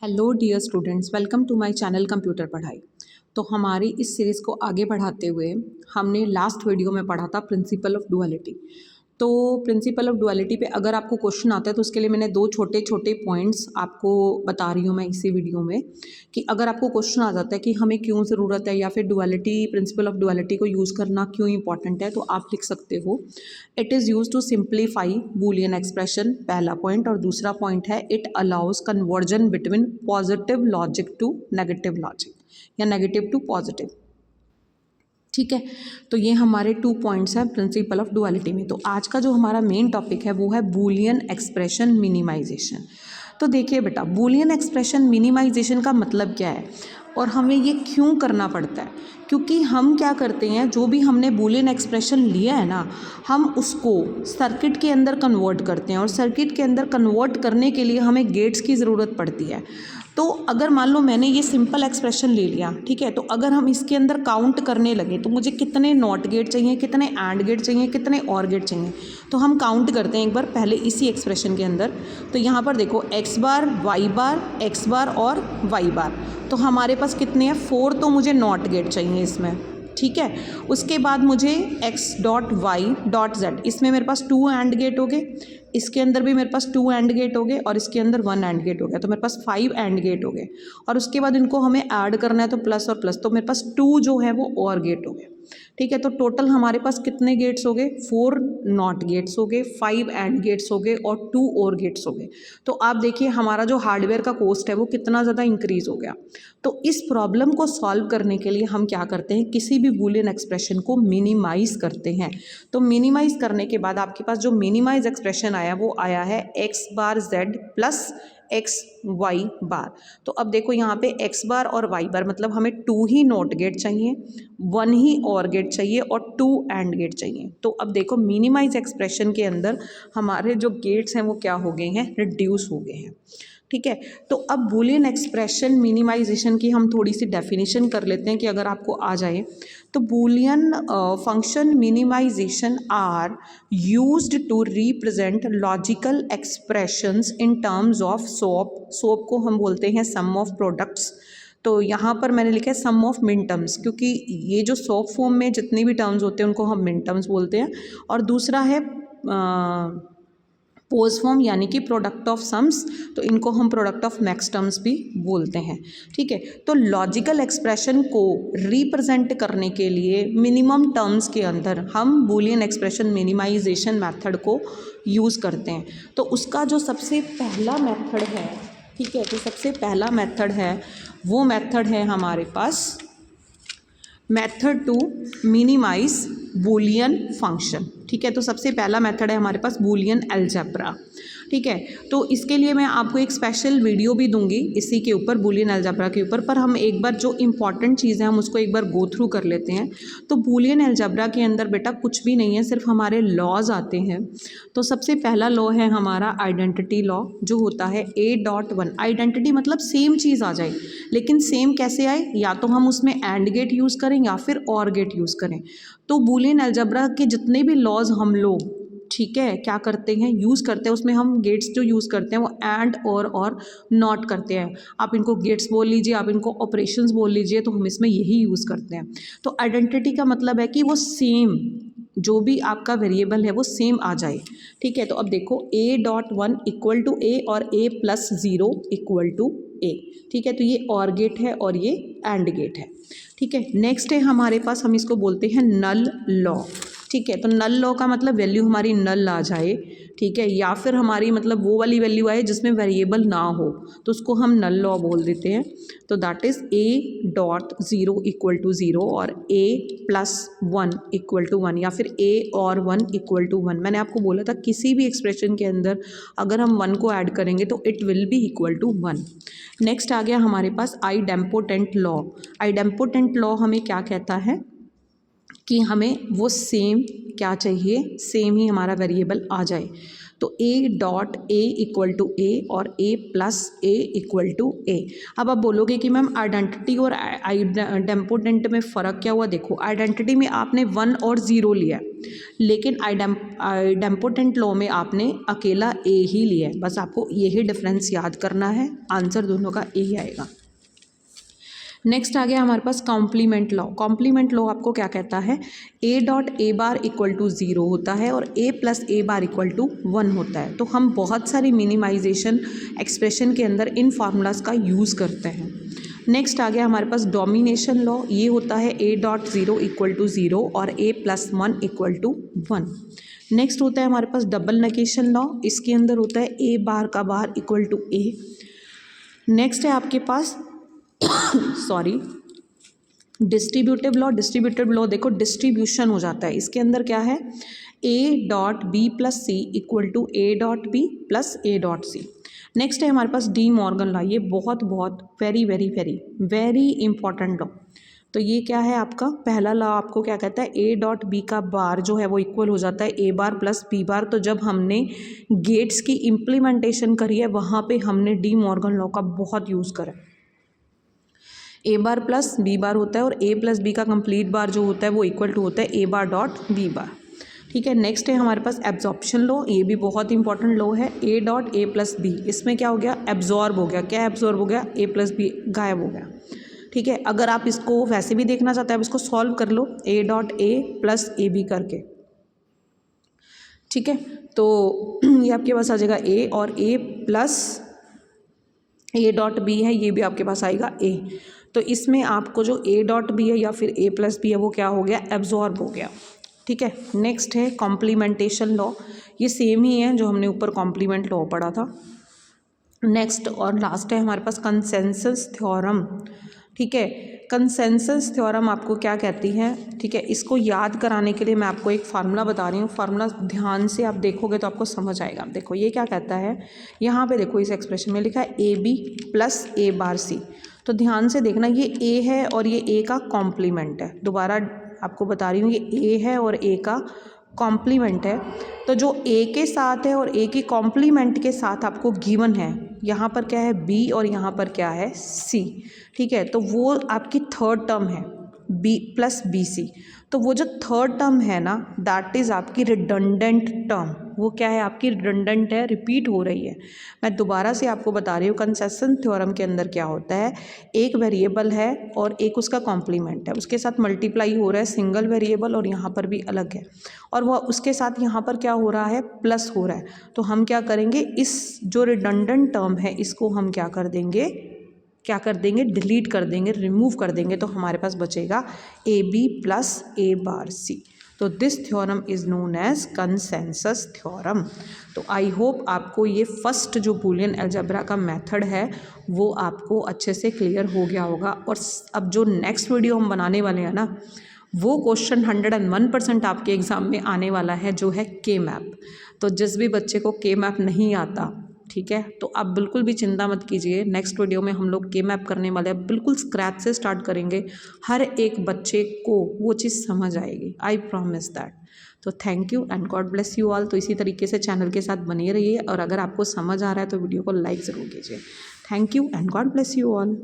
Hello dear students, welcome to my channel computer पढ़ाई। तो हमारी इस सीरीज़ को आगे बढ़ाते हुए हमने लास्ट वीडियो में पढ़ा था प्रिंसिपल ऑफ डुअलिटी। तो प्रिंसिपल ऑफ डुअलिटी पे अगर आपको क्वेश्चन आता है तो उसके लिए मैंने दो छोटे छोटे पॉइंट्स आपको बता रही हूँ मैं इसी वीडियो में, कि अगर आपको क्वेश्चन आ जाता है कि हमें क्यों ज़रूरत है या फिर डुअलिटी प्रिंसिपल ऑफ डुअलिटी को यूज़ करना क्यों इंपॉर्टेंट है, तो आप लिख सकते हो it is use to simplify Boolean expression, पहला पॉइंट। और दूसरा पॉइंट है it allows conversion between positive logic to negative logic या नेगेटिव टू पॉजिटिव। ठीक है, तो ये हमारे 2 पॉइंट्स हैं प्रिंसिपल ऑफ डुअलिटी में। तो आज का जो हमारा मेन टॉपिक है वो है बूलियन एक्सप्रेशन मिनिमाइजेशन। तो देखिए बेटा, बूलियन एक्सप्रेशन मिनिमाइजेशन का मतलब क्या है और हमें ये क्यों करना पड़ता है? क्योंकि हम क्या करते हैं, जो भी हमने बूलियन एक्सप्रेशन लिया है ना, हम उसको सर्किट के अंदर कन्वर्ट करते हैं और सर्किट के अंदर कन्वर्ट करने के लिए हमें गेट्स की ज़रूरत पड़ती है। तो अगर मान लो मैंने ये सिंपल एक्सप्रेशन ले लिया, ठीक है, तो अगर हम इसके अंदर काउंट करने लगे तो मुझे कितने नॉट गेट चाहिए, कितने एंड गेट चाहिए, कितने और गेट चाहिए। तो हम काउंट करते हैं एक बार पहले इसी एक्सप्रेशन के अंदर। तो यहाँ पर देखो एक्स बार, वाई बार, एक्स बार और वाई बार, तो हमारे पास कितने हैं? 4 तो मुझे नॉट गेट चाहिए इसमें। ठीक है, उसके बाद मुझे X dot Y dot Z, इसमें मेरे पास 2 एंड गेट हो गए, इसके अंदर भी मेरे पास 2 एंड गेट हो गए और इसके अंदर 1 एंड गेट हो गया, तो मेरे पास 5 एंड गेट हो गए। और उसके बाद इनको हमें ऐड करना है तो प्लस और प्लस, तो मेरे पास 2 जो है वो और गेट हो गए। ठीक है, तो टोटल हमारे पास कितने गेट्स हो गए? 4 नॉट गेट्स हो गए, 5 एंड गेट्स हो गए और 2 और गेट्स हो गए। तो आप देखिए हमारा जो हार्डवेयर का कॉस्ट है वो कितना ज़्यादा इंक्रीज़ हो गया। तो इस प्रॉब्लम को सॉल्व करने के लिए हम क्या करते हैं, किसी भी बूलियन एक्सप्रेशन को मिनिमाइज करते हैं। तो मिनिमाइज करने के बाद आपके पास जो मिनिमाइज एक्सप्रेशन आया वो आया है एक्स बार जेड प्लस एक्स वाई बार। तो अब देखो यहाँ पे एक्स बार और वाई बार मतलब हमें 2 ही नॉट गेट चाहिए, 1 ही और गेट चाहिए और 2 एंड गेट चाहिए। तो अब देखो मिनिमाइज एक्सप्रेशन के अंदर हमारे जो गेट्स हैं वो क्या हो गए हैं? रिड्यूस हो गए हैं। ठीक है, तो अब बूलियन एक्सप्रेशन मिनिमाइजेशन की हम थोड़ी सी डेफिनेशन कर लेते हैं कि अगर आपको आ जाए तो Boolean function minimization are used to represent logical expressions in terms of SOP को हम बोलते हैं सम ऑफ प्रोडक्ट्स। तो यहाँ पर मैंने लिखा है सम ऑफ मिन टर्म्स, क्योंकि ये जो सोप फॉर्म में जितनी भी टर्म्स होते हैं उनको हम मिन टर्म्स बोलते हैं। और दूसरा है पोज फॉर्म यानी कि प्रोडक्ट ऑफ सम्स, तो इनको हम प्रोडक्ट ऑफ मैक्स टर्म्स भी बोलते हैं। ठीक है, तो लॉजिकल एक्सप्रेशन को रिप्रेजेंट करने के लिए मिनिमम टर्म्स के अंदर हम बूलियन एक्सप्रेशन मिनिमाइजेशन मेथड को यूज़ करते हैं। तो उसका जो सबसे पहला मेथड है, ठीक है, तो सबसे पहला मेथड है वो मेथड है हमारे पास method to minimize Boolean function. ठीक है, तो सबसे पहला मेथड है हमारे पास बूलियन अलजेब्रा। ठीक है, तो इसके लिए मैं आपको एक स्पेशल वीडियो भी दूंगी इसी के ऊपर, बूलियन अलजेब्रा के ऊपर, पर हम एक बार जो इंपॉर्टेंट चीज़ है हम उसको एक बार गो थ्रू कर लेते हैं। तो बूलियन अलजेब्रा के अंदर बेटा कुछ भी नहीं है, सिर्फ हमारे लॉज आते हैं। तो सबसे पहला लॉ है हमारा आइडेंटिटी लॉ, जो होता है A.1। आइडेंटिटी मतलब सेम चीज़ आ जाए, लेकिन सेम कैसे आए? या तो हम उसमें एंड गेट यूज़ करें या फिर और गेट यूज़ करें। तो बूलियन अलजेब्रा के जितने भी लॉज हम लोग, ठीक है, क्या करते हैं, यूज़ करते हैं, उसमें हम गेट्स जो यूज़ करते हैं वो एंड और नॉट करते हैं। आप इनको गेट्स बोल लीजिए, आप इनको ऑपरेशंस बोल लीजिए, तो हम इसमें यही यूज़ करते हैं। तो आइडेंटिटी का मतलब है कि वो सेम, जो भी आपका वेरिएबल है वो सेम आ जाए। ठीक है, तो अब देखो A.1 इक्वल टू A और A+0 इक्वल टू A। ठीक है, तो ये और गेट है और ये एंड गेट है। ठीक है, नेक्स्ट है हमारे पास, हम इसको बोलते हैं नल लॉ। ठीक है, तो नल लॉ का मतलब वैल्यू हमारी नल आ जाए, ठीक है, या फिर हमारी मतलब वो वाली वैल्यू आए जिसमें वेरिएबल ना हो, तो उसको हम नल लॉ बोल देते हैं। तो that is A.0 equal to 0 और A+1 इक्वल टू 1 या फिर A और 1 इक्वल टू 1। मैंने आपको बोला था किसी भी एक्सप्रेशन के अंदर अगर हम 1 को ऐड करेंगे तो it will be equal to 1। Next आ गया हमारे पास आइडेम्पोटेंट लॉ। आइडेम्पोटेंट लॉ हमें क्या कहता है कि हमें वो सेम क्या चाहिए, सेम ही हमारा वेरिएबल आ जाए। तो A dot A equal to A और A plus A equal to A. अब आप बोलोगे कि मैम आइडेंटिटी और आइडेम्पोटेंट में फ़र्क क्या हुआ। देखो आइडेंटिटी में आपने 1 और 0 लिया है, लेकिन आइडेम्पोटेंट लॉ में आपने अकेला ए ही लिया है। बस आपको यही डिफरेंस याद करना है, आंसर दोनों का ए ही आएगा। नेक्स्ट आ गया हमारे पास कॉम्प्लीमेंट लॉ। कॉम्प्लीमेंट लॉ आपको क्या कहता है, A dot A bar equal to 0 होता है और A plus A bar equal to 1 होता है। तो हम बहुत सारी मिनिमाइजेशन एक्सप्रेशन के अंदर इन फार्मूलाज का यूज़ करते हैं। नेक्स्ट आ गया हमारे पास डोमिनेशन लॉ। ये होता है ए डॉट 0 इक्वल टू 0 और A plus 1 equal to 1। Next होता है हमारे पास डबल नेगेशन लॉ। इसके अंदर होता है ए बार का bar equal to A. Next है आपके पास sorry distributive law. Distributive law देखो डिस्ट्रीब्यूशन हो जाता है। इसके अंदर क्या है, A dot B plus C equal to A dot B plus A dot C. Next है हमारे पास डी मॉर्गन लॉ। ये बहुत very very very very important law. तो ये क्या है आपका पहला लॉ, आपको क्या कहता है, ए डॉट बी का बार जो है वो इक्वल हो जाता है A bar plus B bar. तो जब हमने गेट्स की इम्प्लीमेंटेशन करी है वहाँ पे हमने डी मॉर्गन लॉ का बहुत यूज़ करा है। A bar plus B bar होता है और ए प्लस बी का कंप्लीट बार जो होता है वो इक्वल टू होता है A bar dot B bar. ठीक है, नेक्स्ट है हमारे पास एब्जॉर्प्शन लॉ। ये भी बहुत इंपॉर्टेंट लॉ है। A dot A plus B, इसमें क्या हो गया, एब्जॉर्ब हो गया। क्या एब्जॉर्ब हो गया, ए प्लस बी गायब हो गया। ठीक है, अगर आप इसको वैसे भी देखना चाहते हैं आप इसको सॉल्व कर लो, A dot A plus A B करके। ठीक है, तो ये आपके पास आ जाएगा ए और A plus A dot B है, ये भी आपके पास आएगा ए। तो इसमें आपको जो ए डॉट बी है या फिर ए प्लस बी है वो क्या हो गया, एब्जॉर्ब हो गया। ठीक है, नेक्स्ट है कॉम्प्लीमेंटेशन लॉ। ये सेम ही है जो हमने ऊपर कॉम्प्लीमेंट लॉ पढ़ा था। नेक्स्ट और लास्ट है हमारे पास कंसेंसस थ्योरम। ठीक है, कंसेंसस थ्योरम आपको क्या कहती है। ठीक है, इसको याद कराने के लिए मैं आपको एक फार्मूला बता रही हूँ। फार्मूला ध्यान से आप देखोगे तो आपको समझ आएगा। देखो ये क्या कहता है, यहाँ पे देखो इस एक्सप्रेशन में लिखा है A B plus A bar C. तो ध्यान से देखना, ये ए है और ये ए का कॉम्प्लीमेंट है। दोबारा आपको बता रही हूँ, ये ए है और ए का कॉम्प्लीमेंट है। तो जो ए के साथ है और ए की कॉम्प्लीमेंट के साथ आपको गिवन है, यहाँ पर क्या है बी और यहाँ पर क्या है सी। ठीक है, तो वो आपकी थर्ड टर्म है बी प्लस बी सी। तो वो जो थर्ड टर्म है ना, दैट इज़ आपकी रिडंडेंट टर्म। वो क्या है, आपकी रिडंडेंट है, रिपीट हो रही है। मैं दोबारा से आपको बता रही हूँ, कंसेशन थ्योरम के अंदर क्या होता है, एक वेरिएबल है और एक उसका कॉम्प्लीमेंट है, उसके साथ मल्टीप्लाई हो रहा है सिंगल वेरिएबल और यहाँ पर भी अलग है, और वह उसके साथ यहाँ पर क्या हो रहा है, प्लस हो रहा है। तो हम क्या करेंगे, इस जो रिडंडेंट टर्म है इसको हम क्या कर देंगे, डिलीट कर देंगे, रिमूव कर देंगे। तो हमारे पास बचेगा A B plus A bar C. तो this theorem is known as consensus theorem. तो आई होप आपको ये फर्स्ट जो बूलियन अलजेब्रा का मेथड है वो आपको अच्छे से क्लियर हो गया होगा। और अब जो नेक्स्ट वीडियो हम बनाने वाले हैं ना, वो क्वेश्चन 101% आपके एग्ज़ाम में आने वाला है, जो है के मैप। तो जिस भी बच्चे को के मैप नहीं आता, ठीक है, तो आप बिल्कुल भी चिंता मत कीजिए। नेक्स्ट वीडियो में हम लोग के मैप करने वाले हैं, बिल्कुल स्क्रैच से स्टार्ट करेंगे। हर एक बच्चे को वो चीज़ समझ आएगी, आई प्रॉमिस दैट। तो thank you and God bless you all. तो इसी तरीके से चैनल के साथ बने रहिए, और अगर आपको समझ आ रहा है तो वीडियो को लाइक ज़रूर कीजिए। Thank you and God bless you all.